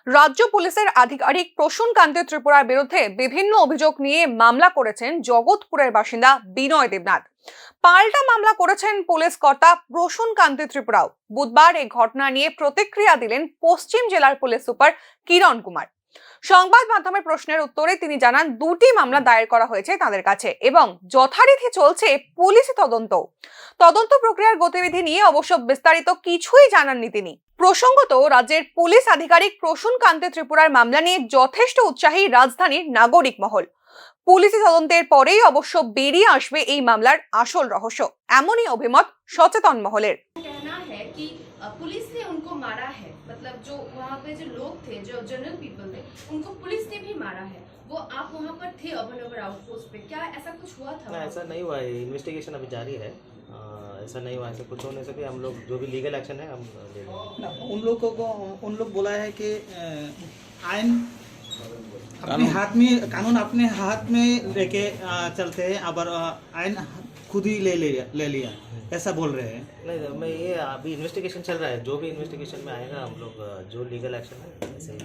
রাজ্য পুলিশের আধিকারিক প্রসূন কান্তি ত্রিপুরার বিরুদ্ধে বিভিন্ন অভিযোগ নিয়ে মামলা করেছেন জগৎপুরের বাসিন্দা বিনয় দেবনাথ। পাল্টা মামলা করেছেন পুলিশ কর্তা প্রসূন কান্তি ত্রিপুরাও। বুধবার এই ঘটনা নিয়ে প্রতিক্রিয়া দিলেন পশ্চিম জেলার পুলিশ সুপার কিরণ কুমার। সংবাদ মাধ্যমের প্রশ্নের উত্তরে তিনি জানান, দুটি মামলা দায়ের করা হয়েছে তাদের কাছে এবং যথারীতি চলছে পুলিশি তদন্ত প্রক্রিয়ার গতিবিধি নিয়ে অবশ্য বিস্তারিত কিছুই জানাননি তিনি। প্রসঙ্গত, রাজ্যের পুলিশ আধিকারিক প্রসূন কান্তি ত্রিপুরার মামলা নিয়ে যথেষ্ট উৎসাহী রাজধানীর নাগরিক মহল। পুলিশি তদন্তের পরেই অবশ্য বেরিয়ে আসবে এই মামলার আসল রহস্য, এমনই অভিমত সচেতন মহলের। कहना है कि पुलिस ने उनको मारा है, मतलब जो वहाँ पे जो लोग थे, जो जनरल पीपल थे, उनको पुलिस ने भी मारा है। वो आप वहाँ पर थे अभनगर आउटपोस्ट पे, क्या ऐसा कुछ हुआ था? ना, ऐसा नहीं हुआ है। इन्वेस्टिगेशन अभी जारी है। ऐसा नहीं हुआ, ऐसा कुछ हो नहीं सके। हम लोग जो भी लीगल एक्शन है हम ले लेंगे। उन लोग बोला है कि आयन अपने हाथ में, कानून अपने हाथ में लेके चलते हैं, अब आयन खुद ही ले लिया ऐसा बोल रहे हैं। नहीं, मैं ये अभी इन्वेस्टिगेशन चल रहा है। जो भी इन्वेस्टिगेशन में आएगा हम लोग जो लीगल एक्शन है ऐसे ही